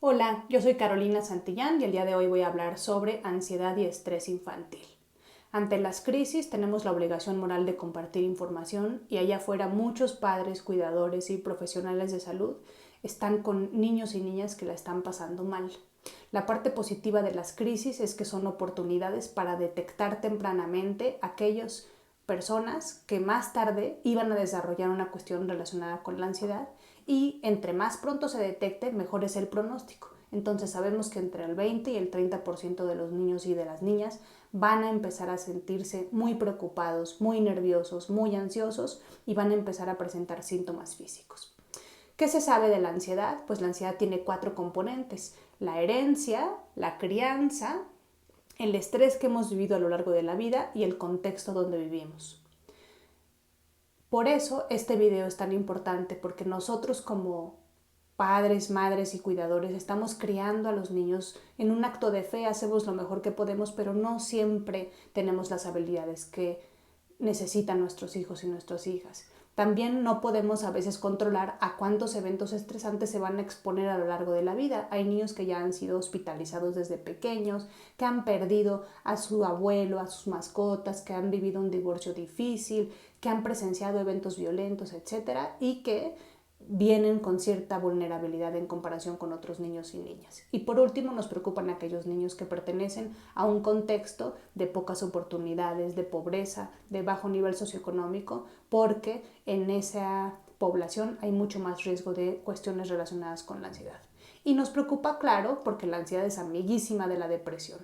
Hola, yo soy Carolina Santillán y el día de hoy voy a hablar sobre ansiedad y estrés infantil. Ante las crisis tenemos la obligación moral de compartir información y allá afuera muchos padres, cuidadores y profesionales de salud están con niños y niñas que la están pasando mal. La parte positiva de las crisis es que son oportunidades para detectar tempranamente aquellas personas que más tarde iban a desarrollar una cuestión relacionada con la ansiedad y entre más pronto se detecte, mejor es el pronóstico. Entonces sabemos que entre el 20 y el 30% de los niños y de las niñas van a empezar a sentirse muy preocupados, muy nerviosos, muy ansiosos y van a empezar a presentar síntomas físicos. ¿Qué se sabe de la ansiedad? Pues la ansiedad tiene 4 componentes: la herencia, la crianza, el estrés que hemos vivido a lo largo de la vida y el contexto donde vivimos. Por eso este video es tan importante, porque nosotros como padres, madres y cuidadores estamos criando a los niños en un acto de fe, hacemos lo mejor que podemos, pero no siempre tenemos las habilidades que necesitan nuestros hijos y nuestras hijas. También no podemos a veces controlar a cuántos eventos estresantes se van a exponer a lo largo de la vida. Hay niños que ya han sido hospitalizados desde pequeños, que han perdido a su abuelo, a sus mascotas, que han vivido un divorcio difícil, que han presenciado eventos violentos, etcétera, y que vienen con cierta vulnerabilidad en comparación con otros niños y niñas. Y por último, nos preocupan aquellos niños que pertenecen a un contexto de pocas oportunidades, de pobreza, de bajo nivel socioeconómico, porque en esa población hay mucho más riesgo de cuestiones relacionadas con la ansiedad. Y nos preocupa, claro, porque la ansiedad es amiguísima de la depresión.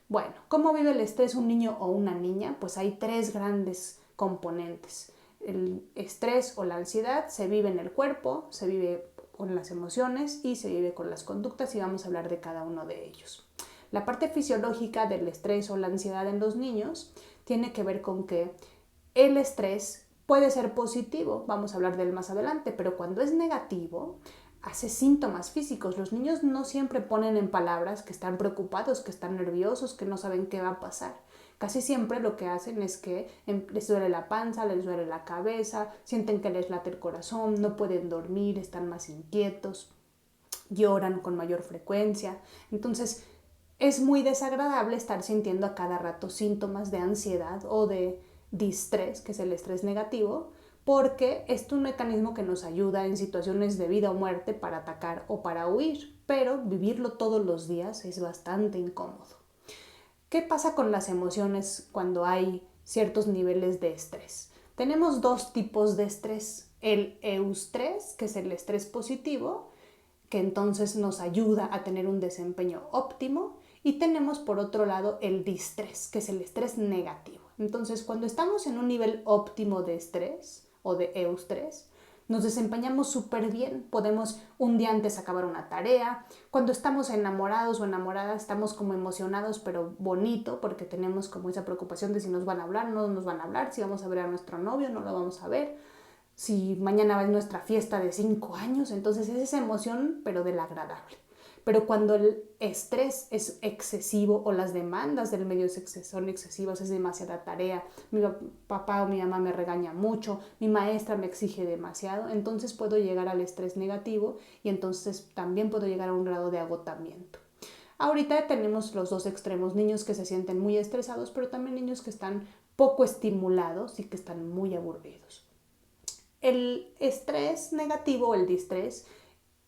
Bueno, ¿cómo vive el estrés un niño o una niña? Pues hay 3 grandes componentes. El estrés o la ansiedad se vive en el cuerpo, se vive con las emociones y se vive con las conductas, y vamos a hablar de cada uno de ellos. La parte fisiológica del estrés o la ansiedad en los niños tiene que ver con que el estrés puede ser positivo, vamos a hablar de él más adelante, pero cuando es negativo hace síntomas físicos. Los niños no siempre ponen en palabras que están preocupados, que están nerviosos, que no saben qué va a pasar. Casi siempre lo que hacen es que les duele la panza, les duele la cabeza, sienten que les late el corazón, no pueden dormir, están más inquietos, lloran con mayor frecuencia. Entonces es muy desagradable estar sintiendo a cada rato síntomas de ansiedad o de distrés, que es el estrés negativo, porque es un mecanismo que nos ayuda en situaciones de vida o muerte para atacar o para huir, pero vivirlo todos los días es bastante incómodo. ¿Qué pasa con las emociones cuando hay ciertos niveles de estrés? Tenemos 2 tipos de estrés: el eustrés, que es el estrés positivo, que entonces nos ayuda a tener un desempeño óptimo, y tenemos por otro lado el distrés, que es el estrés negativo. Entonces, cuando estamos en un nivel óptimo de estrés o de eustrés, nos desempeñamos súper bien, podemos un día antes acabar una tarea. Cuando estamos enamorados o enamoradas estamos como emocionados, pero bonito, porque tenemos como esa preocupación de si nos van a hablar o no nos van a hablar, si vamos a ver a nuestro novio o no lo vamos a ver, si mañana es nuestra fiesta de 5 años. Entonces es esa emoción, pero del agradable. Pero cuando el estrés es excesivo o las demandas del medio son excesivas, es demasiada tarea, mi papá o mi mamá me regaña mucho, mi maestra me exige demasiado, entonces puedo llegar al estrés negativo y entonces también puedo llegar a un grado de agotamiento. Ahorita tenemos los 2 extremos: niños que se sienten muy estresados, pero también niños que están poco estimulados y que están muy aburridos. El estrés negativo, el distrés,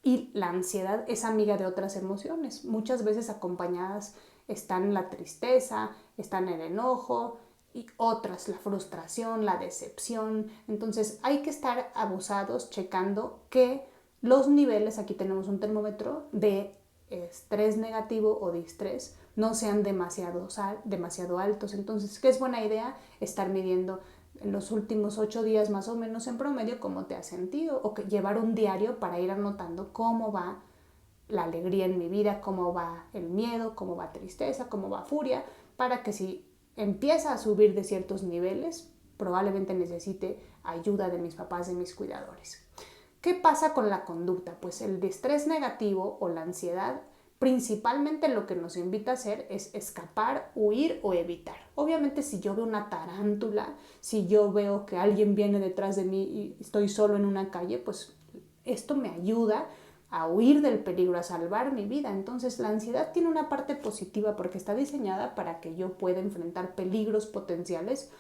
y la ansiedad es amiga de otras emociones. Muchas veces acompañadas están la tristeza, están el enojo y otras, la frustración, la decepción. Entonces hay que estar abusados checando que los niveles, aquí tenemos un termómetro, de estrés negativo o distrés no sean demasiado altos. Entonces, ¿qué es buena idea? Estar midiendo en los últimos 8 días más o menos en promedio cómo te has sentido, o que llevar un diario para ir anotando cómo va la alegría en mi vida, cómo va el miedo, cómo va tristeza, cómo va furia, para que si empieza a subir de ciertos niveles, probablemente necesite ayuda de mis papás, de mis cuidadores. ¿Qué pasa con la conducta? Pues el distrés negativo o la ansiedad principalmente lo que nos invita a hacer es escapar, huir o evitar. Obviamente, si yo veo una tarántula, si yo veo que alguien viene detrás de mí y estoy solo en una calle, pues esto me ayuda a huir del peligro, a salvar mi vida. Entonces la ansiedad tiene una parte positiva porque está diseñada para que yo pueda enfrentar peligros potenciales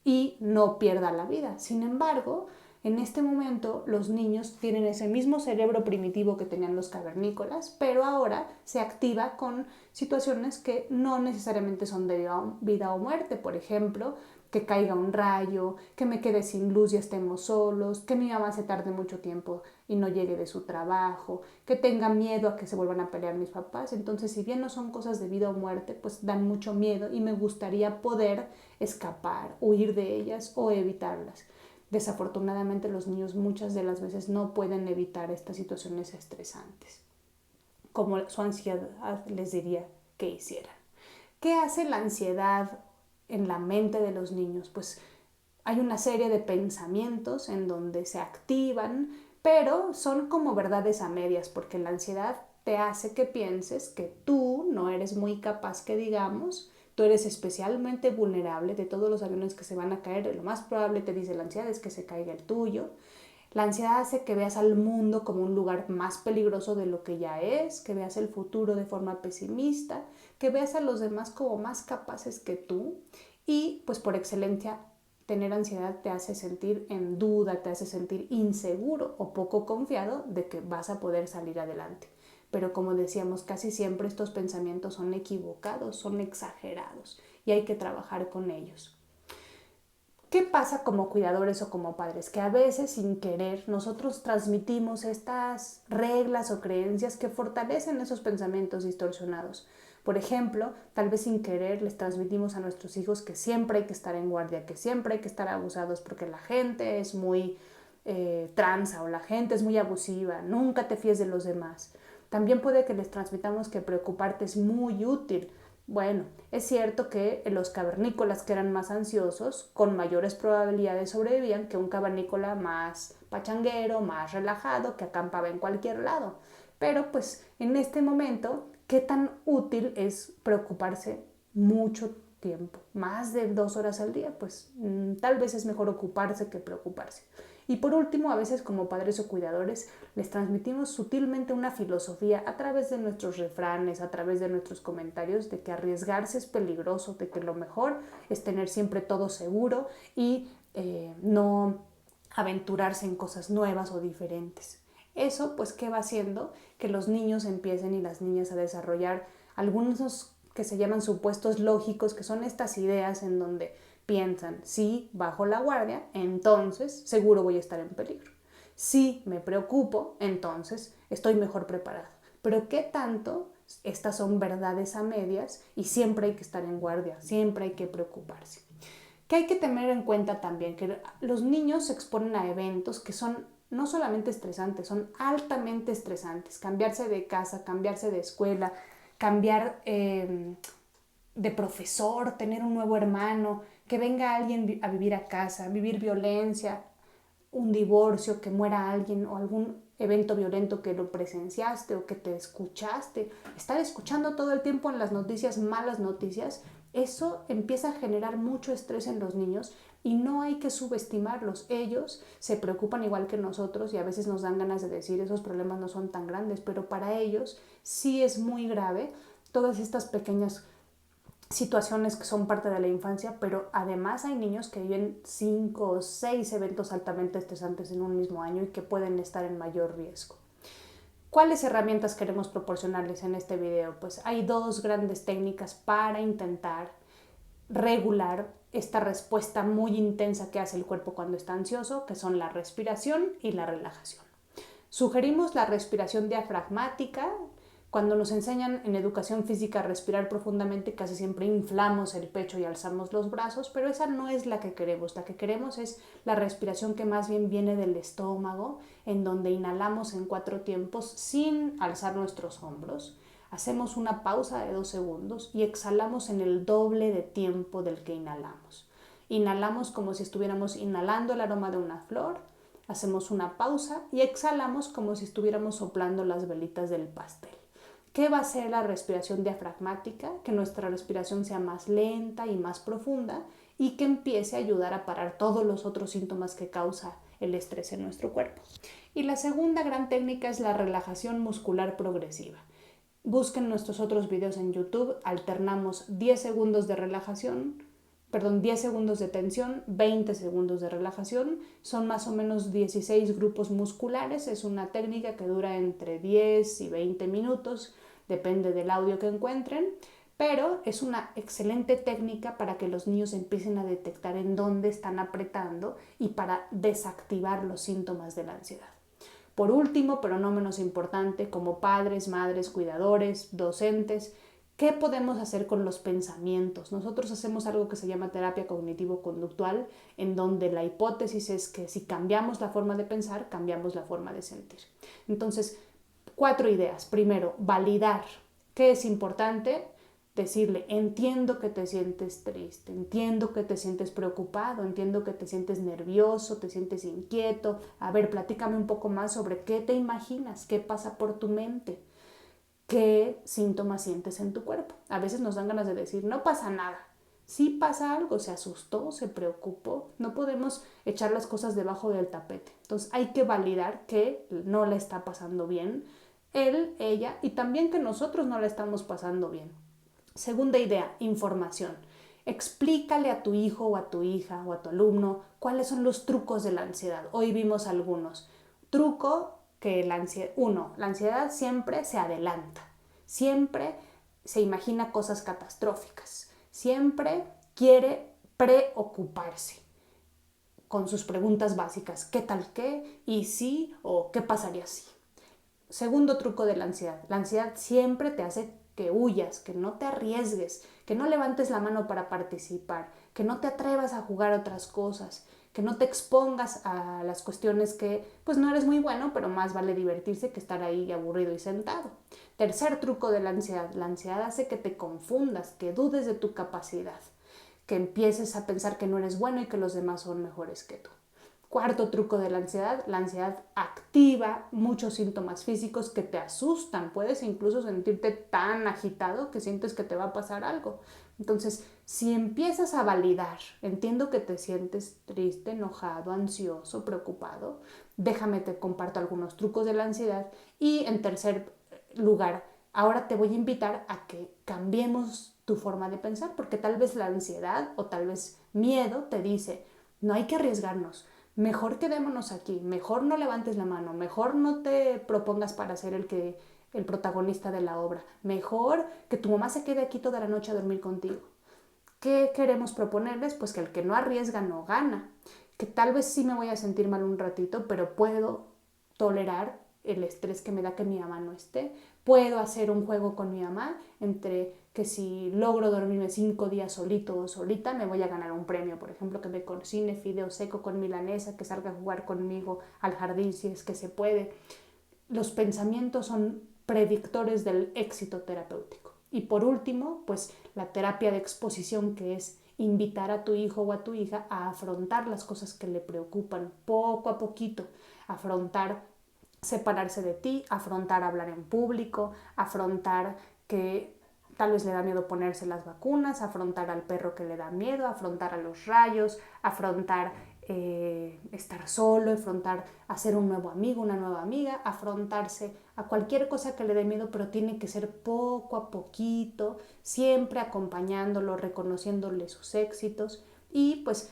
y no pierda la vida. Sin embargo, en este momento los niños tienen ese mismo cerebro primitivo que tenían los cavernícolas, pero ahora se activa con situaciones que no necesariamente son de vida o muerte. Por ejemplo, que caiga un rayo, que me quede sin luz y estemos solos, que mi mamá se tarde mucho tiempo y no llegue de su trabajo, que tenga miedo a que se vuelvan a pelear mis papás. Entonces, si bien no son cosas de vida o muerte, pues dan mucho miedo y me gustaría poder escapar, huir de ellas o evitarlas. Desafortunadamente, los niños muchas de las veces no pueden evitar estas situaciones estresantes, como su ansiedad les diría que hicieran. ¿Qué hace la ansiedad en la mente de los niños? Pues hay una serie de pensamientos en donde se activan, pero son como verdades a medias, porque la ansiedad te hace que pienses que tú no eres muy capaz, que digamos, tú eres especialmente vulnerable. De todos los aviones que se van a caer, lo más probable, te dice la ansiedad, es que se caiga el tuyo. La ansiedad hace que veas al mundo como un lugar más peligroso de lo que ya es, que veas el futuro de forma pesimista, que veas a los demás como más capaces que tú y pues por excelencia tener ansiedad te hace sentir en duda, te hace sentir inseguro o poco confiado de que vas a poder salir adelante. Pero como decíamos, casi siempre estos pensamientos son equivocados, son exagerados y hay que trabajar con ellos. ¿Qué pasa como cuidadores o como padres? Que a veces sin querer nosotros transmitimos estas reglas o creencias que fortalecen esos pensamientos distorsionados. Por ejemplo, tal vez sin querer les transmitimos a nuestros hijos que siempre hay que estar en guardia, que siempre hay que estar abusados porque la gente es muy tranza o la gente es muy abusiva, nunca te fíes de los demás. También puede que les transmitamos que preocuparte es muy útil. Bueno, es cierto que los cavernícolas que eran más ansiosos, con mayores probabilidades sobrevivían que un cavernícola más pachanguero, más relajado, que acampaba en cualquier lado. Pero pues en este momento, ¿qué tan útil es preocuparse mucho tiempo? Más de 2 horas al día, pues tal vez es mejor ocuparse que preocuparse. Y por último, a veces como padres o cuidadores les transmitimos sutilmente una filosofía a través de nuestros refranes, a través de nuestros comentarios, de que arriesgarse es peligroso, de que lo mejor es tener siempre todo seguro y no aventurarse en cosas nuevas o diferentes. Eso, pues, ¿qué va haciendo? Que los niños empiecen y las niñas a desarrollar algunos que se llaman supuestos lógicos, que son estas ideas en donde piensan, si bajo la guardia, entonces seguro voy a estar en peligro. Si me preocupo, entonces estoy mejor preparado. Pero ¿qué tanto? Estas son verdades a medias y siempre hay que estar en guardia, siempre hay que preocuparse. ¿Qué hay que tener en cuenta también? Que los niños se exponen a eventos que son no solamente estresantes, son altamente estresantes. Cambiarse de casa, cambiarse de escuela, cambiar de profesor, tener un nuevo hermano, que venga alguien a vivir a casa, vivir violencia, un divorcio, que muera alguien o algún evento violento que lo presenciaste o que te escuchaste, estar escuchando todo el tiempo en las noticias malas noticias, eso empieza a generar mucho estrés en los niños y no hay que subestimarlos. Ellos se preocupan igual que nosotros y a veces nos dan ganas de decir esos problemas no son tan grandes, pero para ellos sí es muy grave todas estas pequeñas situaciones que son parte de la infancia, pero además hay niños que viven 5 o 6 eventos altamente estresantes en un mismo año y que pueden estar en mayor riesgo. ¿Cuáles herramientas queremos proporcionarles en este video? Pues hay 2 grandes técnicas para intentar regular esta respuesta muy intensa que hace el cuerpo cuando está ansioso, que son la respiración y la relajación. Sugerimos la respiración diafragmática. Cuando nos enseñan en educación física a respirar profundamente, casi siempre inflamos el pecho y alzamos los brazos, pero esa no es la que queremos. La que queremos es la respiración que más bien viene del estómago, en donde inhalamos en 4 tiempos sin alzar nuestros hombros. Hacemos una pausa de 2 segundos y exhalamos en el doble de tiempo del que inhalamos. Inhalamos como si estuviéramos inhalando el aroma de una flor, hacemos una pausa y exhalamos como si estuviéramos soplando las velitas del pastel. ¿Qué va a hacer la respiración diafragmática? Que nuestra respiración sea más lenta y más profunda y que empiece a ayudar a parar todos los otros síntomas que causa el estrés en nuestro cuerpo. Y la segunda gran técnica es la relajación muscular progresiva. Busquen nuestros otros videos en YouTube, alternamos 10 segundos de relajación, 10 segundos de tensión, 20 segundos de relajación, son más o menos 16 grupos musculares, es una técnica que dura entre 10 y 20 minutos, depende del audio que encuentren, pero es una excelente técnica para que los niños empiecen a detectar en dónde están apretando y para desactivar los síntomas de la ansiedad. Por último, pero no menos importante, como padres, madres, cuidadores, docentes, ¿qué podemos hacer con los pensamientos? Nosotros hacemos algo que se llama terapia cognitivo-conductual, en donde la hipótesis es que si cambiamos la forma de pensar, cambiamos la forma de sentir. Entonces, 4 ideas. Primero, validar. ¿Qué es importante? Decirle, entiendo que te sientes triste, entiendo que te sientes preocupado, entiendo que te sientes nervioso, te sientes inquieto. A ver, platícame un poco más sobre qué te imaginas, qué pasa por tu mente, qué síntomas sientes en tu cuerpo. A veces nos dan ganas de decir, no pasa nada. Sí pasa algo, se asustó, se preocupó. No podemos echar las cosas debajo del tapete. Entonces hay que validar que no le está pasando bien él, ella, y también que nosotros no la estamos pasando bien. Segunda idea, información. Explícale a tu hijo o a tu hija o a tu alumno cuáles son los trucos de la ansiedad. Hoy vimos algunos. Truco que la ansiedad siempre se adelanta, siempre se imagina cosas catastróficas, siempre quiere preocuparse con sus preguntas básicas, ¿qué tal qué? ¿Y sí? ¿O qué pasaría si? Segundo truco de la ansiedad siempre te hace que huyas, que no te arriesgues, que no levantes la mano para participar, que no te atrevas a jugar otras cosas, que no te expongas a las cuestiones que pues no eres muy bueno, pero más vale divertirse que estar ahí aburrido y sentado. Tercer truco de la ansiedad hace que te confundas, que dudes de tu capacidad, que empieces a pensar que no eres bueno y que los demás son mejores que tú. Cuarto truco de la ansiedad activa muchos síntomas físicos que te asustan. Puedes incluso sentirte tan agitado que sientes que te va a pasar algo. Entonces, si empiezas a validar, entiendo que te sientes triste, enojado, ansioso, preocupado, déjame te comparto algunos trucos de la ansiedad. Y en tercer lugar, ahora te voy a invitar a que cambiemos tu forma de pensar, porque tal vez la ansiedad o tal vez miedo te dice, no hay que arriesgarnos, mejor quedémonos aquí, mejor no levantes la mano, mejor no te propongas para ser el protagonista de la obra, mejor que tu mamá se quede aquí toda la noche a dormir contigo. ¿Qué queremos proponerles? Pues que el que no arriesga no gana, que tal vez sí me voy a sentir mal un ratito, pero puedo tolerar el estrés que me da que mi mamá no esté, puedo hacer un juego con mi mamá entre que si logro dormirme 5 días solito o solita me voy a ganar un premio, por ejemplo, que me cocine fideo seco con milanesa, que salga a jugar conmigo al jardín si es que se puede. Los pensamientos son predictores del éxito terapéutico. Y por último, pues la terapia de exposición, que es invitar a tu hijo o a tu hija a afrontar las cosas que le preocupan poco a poquito, afrontar separarse de ti, afrontar hablar en público, afrontar que tal vez le da miedo ponerse las vacunas, afrontar al perro que le da miedo, afrontar a los rayos, afrontar estar solo, afrontar hacer un nuevo amigo, una nueva amiga, afrontarse a cualquier cosa que le dé miedo, pero tiene que ser poco a poquito, siempre acompañándolo, reconociéndole sus éxitos y pues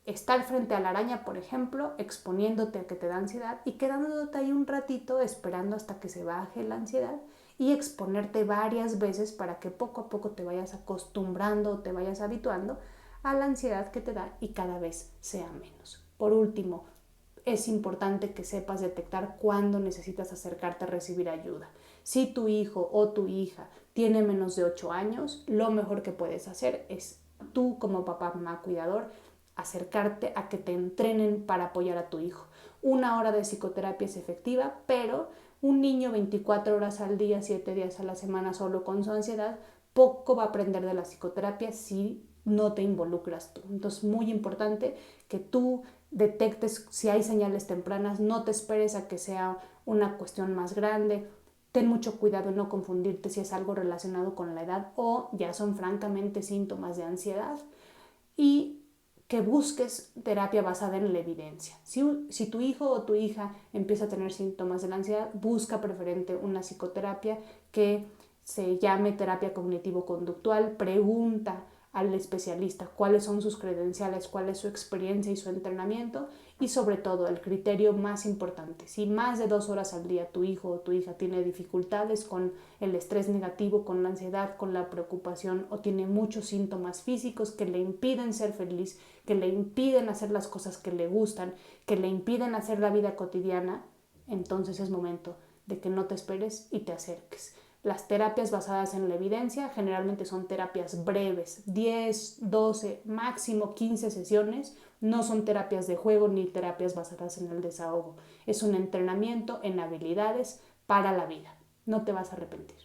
estar frente a la araña, por ejemplo, exponiéndote a que te da ansiedad y quedándote ahí un ratito esperando hasta que se baje la ansiedad y exponerte varias veces para que poco a poco te vayas acostumbrando o te vayas habituando a la ansiedad que te da y cada vez sea menos. Por último, es importante que sepas detectar cuándo necesitas acercarte a recibir ayuda. Si tu hijo o tu hija tiene menos de 8 años, lo mejor que puedes hacer es tú como papá, mamá, cuidador, acercarte a que te entrenen para apoyar a tu hijo. 1 hora de psicoterapia es efectiva, pero un niño 24 horas al día, 7 días a la semana solo con su ansiedad, poco va a aprender de la psicoterapia si no te involucras tú. Entonces, muy importante que tú detectes si hay señales tempranas, no te esperes a que sea una cuestión más grande. Ten mucho cuidado en no confundirte si es algo relacionado con la edad o ya son francamente síntomas de ansiedad. Y que busques terapia basada en la evidencia. Si tu hijo o tu hija empieza a tener síntomas de la ansiedad, busca preferente una psicoterapia que se llame terapia cognitivo-conductual, pregunta al especialista cuáles son sus credenciales, cuál es su experiencia y su entrenamiento, y sobre todo el criterio más importante: si más de 2 horas al día tu hijo o tu hija tiene dificultades con el estrés negativo, con la ansiedad, con la preocupación, o tiene muchos síntomas físicos que le impiden ser feliz, que le impiden hacer las cosas que le gustan, que le impiden hacer la vida cotidiana, entonces es momento de que no te esperes y te acerques. Las terapias basadas en la evidencia generalmente son terapias breves, 10, 12, máximo 15 sesiones. No son terapias de juego ni terapias basadas en el desahogo. Es un entrenamiento en habilidades para la vida. No te vas a arrepentir.